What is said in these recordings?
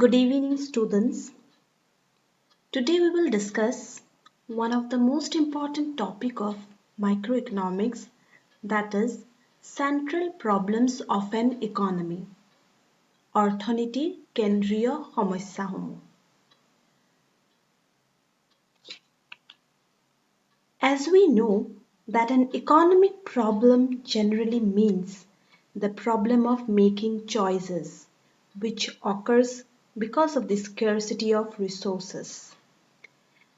Good evening, students. Today we will discuss one of the most important topic of microeconomics, that is central problems of an economy. অৰ্থনীতিৰ কেন্দ্ৰীয় সমস্যাসমূহ. As we know that an economic problem generally means the problem of making choices which occurs because of the scarcity of resources.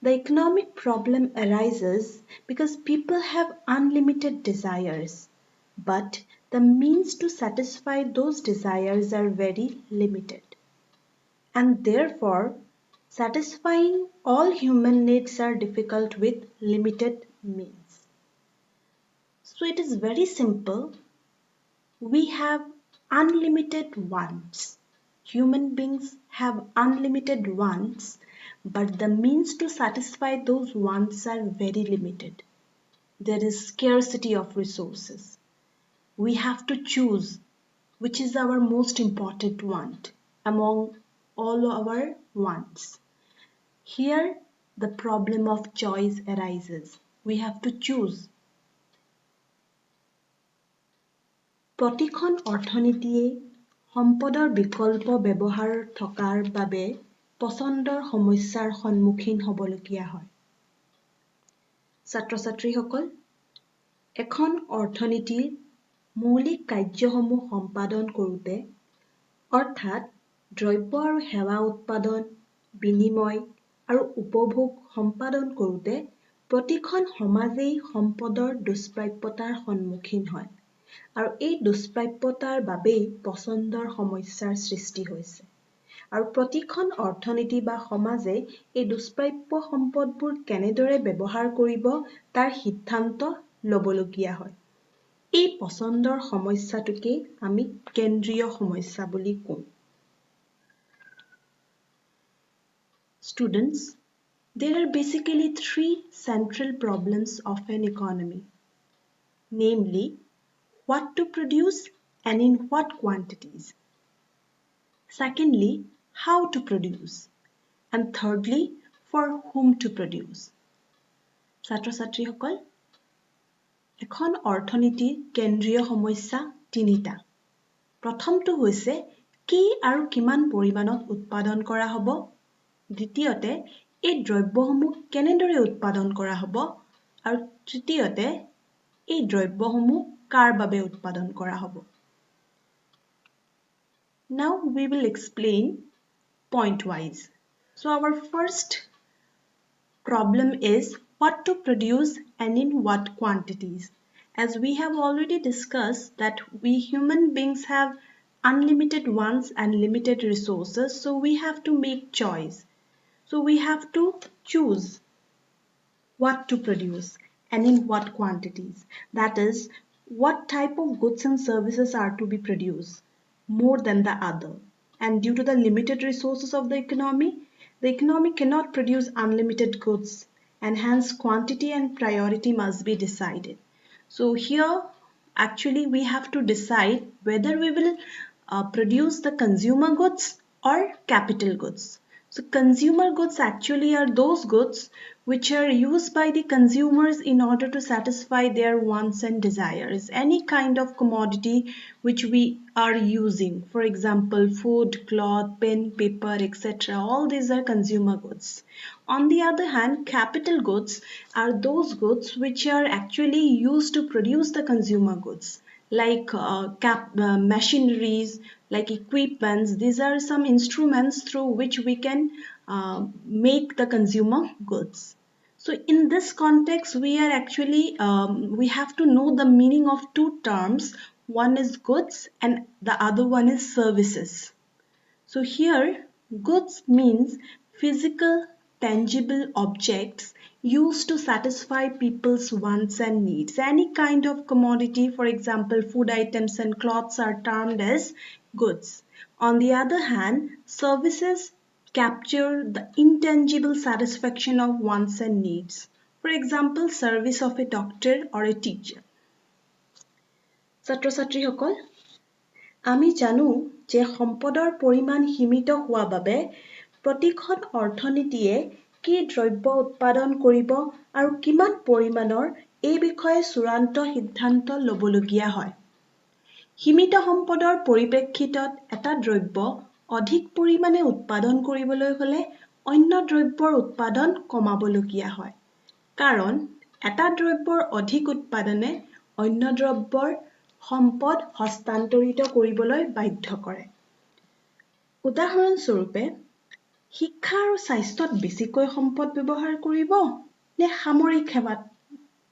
The economic problem arises because people have unlimited desires, but the means to satisfy those desires are very limited. And therefore, satisfying all human needs are difficult with limited means. So it is very simple. We have unlimited wants. Human beings have unlimited wants, but the means to satisfy those wants are very limited. There is scarcity of resources. We have to choose which is our most important want among all our wants. Here, the problem of choice arises. We have to choose. প্ৰতিখন অৰ্থনীতিয়ে সম্পদৰ বিকল্প ব্যৱহাৰ থকাৰ বাবে পছন্দৰ সমস্যাৰ সন্মুখীন হ'বলগীয়া হয়। ছাত্ৰ-ছাত্ৰীসকল, এখন অৰ্থনীতিৰ মৌলিক কাৰ্যসমূহ সম্পাদন কৰোঁতে অৰ্থাৎ দ্ৰব্য আৰু সেৱা উৎপাদন, বিনিময় আৰু উপভোগ সম্পাদন কৰোঁতে প্ৰতিখন সমাজেই সম্পদৰ দুষ্প্ৰাপ্যতাৰ সন্মুখীন হয়। আৰু এই দুষ্প্ৰাপ্যতাৰ বাবেই পছন্দৰ সমস্যাৰ সৃষ্টি হৈছে। আৰু প্ৰতিখন অৰ্থনীতি বা সমাজে এই দুষ্প্ৰাপ্য সম্পদবোৰ কেনেদৰে ব্যৱহাৰ কৰিব তাৰ সিদ্ধান্ত ল'বলগীয়া হয়। এই পছন্দৰ সমস্যাটোকে আমি কেন্দ্ৰীয় সমস্যা বুলি কওঁ। Students, there are basically three central problems of an economy, namely, what to produce and in what quantities. Secondly, how to produce. And thirdly, for whom to produce. ছাত্ৰ-ছাত্ৰীসকল, এখন অৰ্থনীতিৰ কেন্দ্ৰীয় সমস্যা তিনিটা। প্ৰথমটো হৈছে কি আৰু কিমান পৰিমাণত উৎপাদন কৰা হ'ব। দ্বিতীয়তে, এই দ্ৰব্যসমূহ কেনেদৰে উৎপাদন কৰা হ'ব। আৰু তৃতীয়তে, এই দ্ৰব্যসমূহ কাৰ বাবে উৎপাদন কৰা হ'ব। Now we will explain point wise. So our first problem is what to produce and in what quantities. As we have already discussed that we human beings have unlimited wants and limited resources, so we have to make choice. So we have to choose what to produce and in what quantities. That is, what type of goods and services are to be produced more than the other. And due to the limited resources of the economy cannot produce unlimited goods, and hence quantity and priority must be decided. So here, actually, we have to decide whether we will produce the consumer goods or capital goods. So consumer goods actually are those goods which are used by the consumers in order to satisfy their wants and desires. Any kind of commodity which we are using, for example, food, cloth, pen, paper, etc. All these are consumer goods. On the other hand, capital goods are those goods which are actually used to produce the consumer goods, like machineries, like equipments. These are some instruments through which we can make the consumer goods. So in this context, we are actually, we have to know the meaning of two terms. One is goods and the other one is services. So here, goods means physical, tangible objects used to satisfy people's wants and needs. Any kind of commodity, for example, food items and clothes are termed as goods. On the other hand, services capture the intangible satisfaction of wants and needs. For example, service of a doctor or a teacher. ছাত্ৰ-ছাত্ৰীসকল, আমি জানো যে সম্পদৰ পৰিমাণ সীমিত হোৱা বাবে প্ৰতিখন অৰ্থনীতিয়ে কি দ্ৰব্য উৎপাদন কৰিব আৰু কিমান পৰিমাণৰ এই বিষয়ে চূড়ান্ত সিদ্ধান্ত ল'বলগীয়া হয়। সীমিত সম্পদৰ পৰিপ্ৰেক্ষিতত এটা দ্ৰব্য অধিক পৰিমাণে উৎপাদন কৰিবলৈ হ'লে অন্য দ্ৰব্যৰ উৎপাদন কমাবলগীয়া হয়। কাৰণ এটা দ্ৰব্যৰ অধিক উৎপাদনে অন্য দ্ৰব্যৰ সম্পদ হস্তান্তৰিত কৰিবলৈ বাধ্য কৰে। উদাহৰণস্বৰূপে, শিক্ষা আৰু স্বাস্থ্যত বেছিকৈ সম্পদ ব্যৱহাৰ কৰিব নে সামৰিক সেৱাত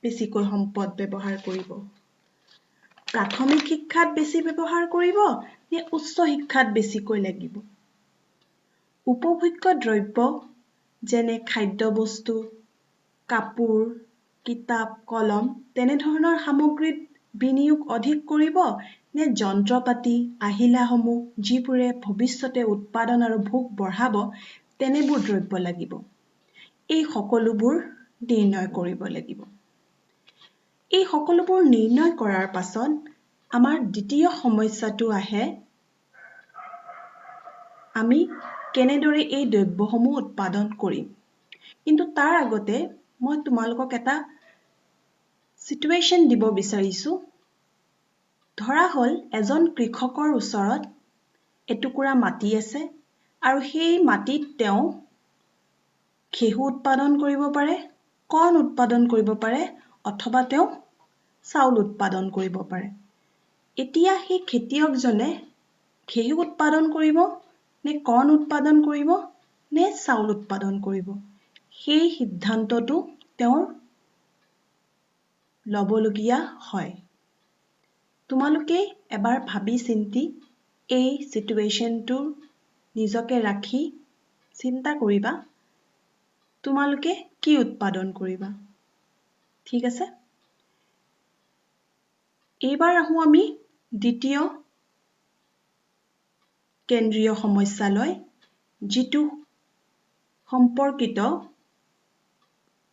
বেছিকৈ সম্পদ ব্যৱহাৰ কৰিব? প্ৰাথমিক শিক্ষাত বেছি ব্যৱহাৰ কৰিব নে উচ্চ শিক্ষাত বেছিকৈ লাগিব? উপভোগ্য দ্ৰব্য যেনে খাদ্যবস্তু, কাপোৰ, কিতাপ, কলম তেনেধৰণৰ সামগ্ৰীত বিনিয়োগ অধিক কৰিব নে যন্ত্ৰপাতি, আহিলাসমূহ যিবোৰে ভৱিষ্যতে উৎপাদন আৰু ভোগ বঢ়াব তেনেবোৰ দ্ৰব্য লাগিব? এই সকলোবোৰ নিৰ্ণয় কৰিব লাগিব। এই সকলোবোৰ নিৰ্ণয় কৰাৰ পাছত আমাৰ দ্বিতীয় সমস্যাটো আহে, আমি কেনেদৰে এই দ্ৰব্যসমূহ উৎপাদন কৰিম। কিন্তু তাৰ আগতে মই তোমালোকক এটা চিটুৱেশ্যন দিব বিচাৰিছোঁ। ধৰা হ'ল এজন কৃষকৰ ওচৰত এটুকুৰা মাটি আছে আৰু সেই মাটিত তেওঁ ঘেঁহু উৎপাদন কৰিব পাৰে, কৰ্ণ উৎপাদন কৰিব পাৰে অথবা তেওঁ চাউল উৎপাদন কৰিব পাৰে। এতিয়া সেই খেতিয়কজনে ঘেঁহু উৎপাদন কৰিব নে কৰ্ণ উৎপাদন কৰিব নে চাউল উৎপাদন কৰিব? সেই সিদ্ধান্তটো তেওঁৰ ল'বলগীয়া হয়। তোমালোকে এবাৰ ভাবি চিন্তি এই চিটুৱেশ্যনটো নিজকে ৰাখি চিন্তা কৰিবা, তোমালোকে কি উৎপাদন কৰিবা। ঠিক আছে? এইবাৰ আহোঁ আমি দ্বিতীয় কেন্দ্ৰীয় সমস্যালৈ, যিটো সম্পৰ্কিত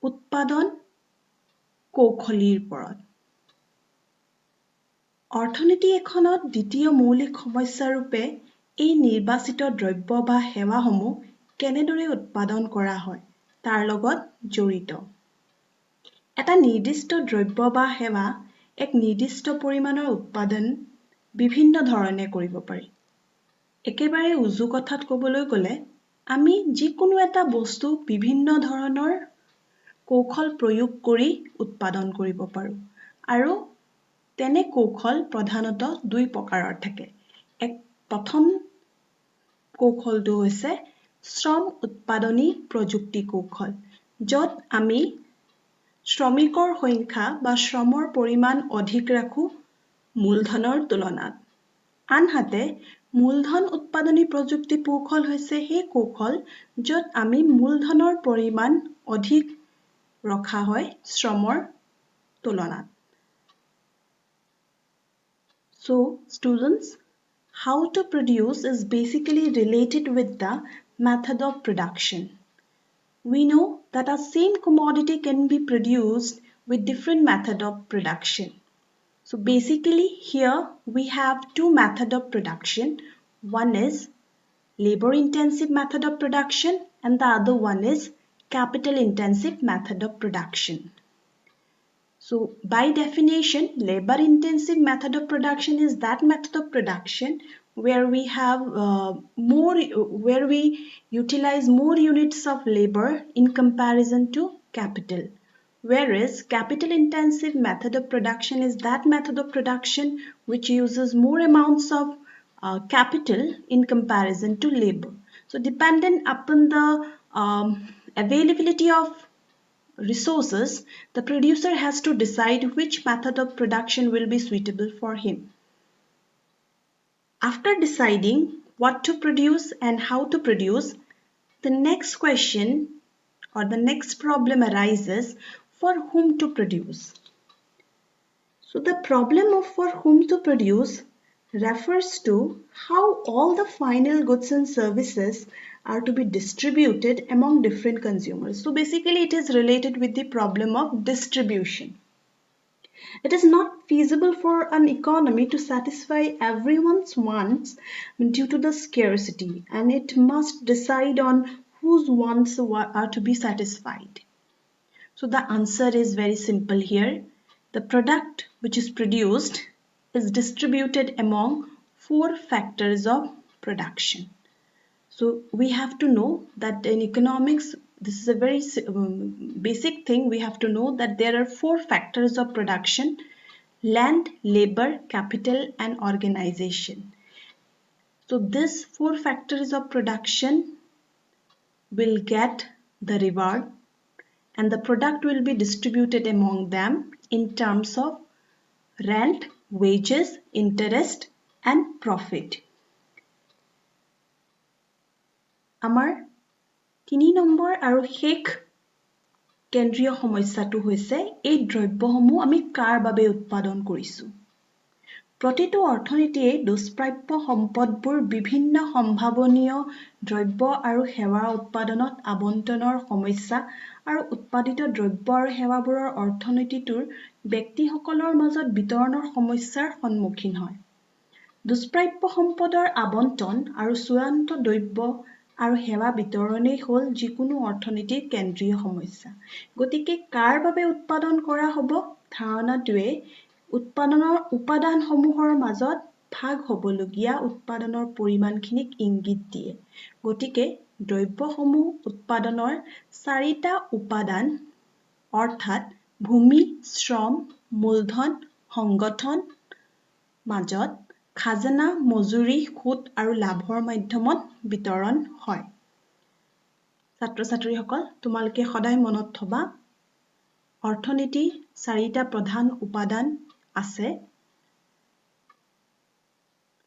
উৎপাদন কৌশলীৰ ওপৰত। অৰ্থনীতি এখনত দ্বিতীয় মৌলিক সমস্যাৰূপে এই নিৰ্বাচিত দ্ৰব্য বা সেৱাসমূহ কেনেদৰে উৎপাদন কৰা হয় তাৰ লগত জড়িত। এটা নিৰ্দিষ্ট দ্ৰব্য বা সেৱা এক নিৰ্দিষ্ট পৰিমাণৰ উৎপাদন বিভিন্ন ধৰণে কৰিব পাৰি। একেবাৰে উজু কথাত ক'বলৈ গ'লে আমি যিকোনো এটা বস্তু বিভিন্ন ধৰণৰ কৌশল প্ৰয়োগ কৰি উৎপাদন কৰিব পাৰোঁ আৰু তেনে কৌশল প্ৰধানত দুই প্ৰকাৰৰ থাকে। প্ৰথম কৌশলটো হৈছে শ্ৰম উৎপাদনী প্ৰযুক্তি কৌশল, য'ত আমি শ্ৰমিকৰ সংখ্যা বা শ্ৰমৰ পৰিমাণ অধিক ৰাখোঁ মূলধনৰ তুলনাত। আনহাতে মূলধন উৎপাদনী প্ৰযুক্তি কৌশল হৈছে সেই কৌশল য'ত আমি মূলধনৰ পৰিমাণ অধিক ৰখা হয় শ্ৰমৰ তুলনাত। So students, how to produce is basically related with the method of production. We know that a same commodity can be produced with different method of production. So basically here we have two methods of production. One is labor intensive method of production and the other one is capital intensive method of production. So by definition, labor intensive method of production is that method of production where we have where we utilize more units of labor in comparison to capital. Whereas capital intensive method of production is that method of production which uses more amounts of capital in comparison to labor. So dependent upon the availability of resources, the producer has to decide which method of production will be suitable for him. After deciding what to produce and how to produce, the next question or the next problem arises, for whom to produce. So the problem of for whom to produce refers to how all the final goods and services are to be distributed among different consumers. So basically it is related with the problem of distribution. It is not feasible for an economy to satisfy everyone's wants due to the scarcity, and it must decide on whose wants are to be satisfied. So the answer is very simple here. The product which is produced is distributed among four factors of production. So we have to know that in economics, this is a very basic thing. We have to know that there are four factors of production: land, labor, capital, and organization. So these four factors of production will get the reward, and the product will be distributed among them in terms of rent, wages, interest, and profit. আমাৰ 3 number আৰু শেষ কেন্দ্ৰীয় সমস্যাটো হৈছে এই দ্ৰব্যসমূহ আমি কাৰ বাবে উৎপাদন কৰিছো। প্ৰতিটো অৰ্থনীতিয়ে দুষ্প্ৰাপ্য সম্পদবোৰ বিভিন্ন সম্ভাৱনীয় দ্ৰব্য আৰু সেৱা উৎপাদনত আবণ্টনৰ সমস্যা আৰু উৎপাদিত দ্ৰব্য আৰু সেৱাবোৰৰ অৰ্থনীতিটোৰ ব্যক্তিসকলৰ মাজত বিতৰণৰ সমস্যাৰ সন্মুখীন হয়। দুষ্প্ৰাপ্য সম্পদৰ আবণ্টন আৰু চূড়ান্ত দ্ৰব্য আৰু সেৱা বিতৰণেই হ'ল যিকোনো অৰ্থনীতিৰ কেন্দ্ৰীয় সমস্যা। গতিকে কাৰ বাবে উৎপাদন কৰা হ'ব? ধাৰণাটোৱে উৎপাদনৰ উপাদানসমূহৰ মাজত ভাগ হ'বলগীয়া উৎপাদনৰ পৰিমাণখিনিক ইংগিত দিয়ে। গতিকে দ্ৰব্যসমূহ উৎপাদনৰ চাৰিটা উপাদান অৰ্থাৎ ভূমি, শ্ৰম, মূলধন, সংগঠন মাজত খাজনা, মজুৰি, সুত আৰু লাভৰ মাধ্যমত বিতৰণ হয়। ছাত্ৰ-ছাত্ৰীসকল, তোমালোকে সদায় মনত থবা অৰ্থনীতিৰ চাৰিটা প্ৰধান উপাদান আছে: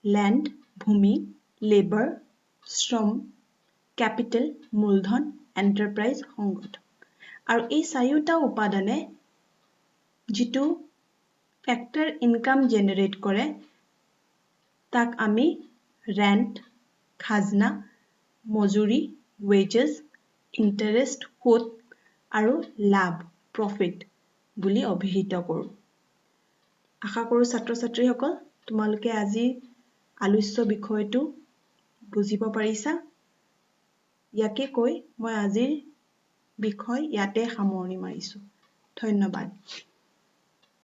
লেণ্ড, ভূমি, লেবাৰ, শ্ৰম, কেপিটেল, মূলধন, এণ্টাৰপ্ৰাইজ, সংগঠন। আৰু এই চাৰিওটা উপাদানে যিটো ফেক্টৰ ইনকাম জেনেৰেট কৰে তাক আমি ৰেণ্ট, খাজনা, মজুৰি, ৱেজেছ, ইণ্টাৰেষ্ট, সুত আৰু লাভ, প্ৰফিট বুলি অভিহিত কৰোঁ। আশা কৰোঁ ছাত্ৰ-ছাত্ৰীসকল তোমালোকে আজি আলোচ্য বিষয়টো বুজিব পাৰিছা। ইয়াকে কৈ মই আজিৰ বিষয় ইয়াতে সামৰণি মাৰিছোঁ। ধন্যবাদ।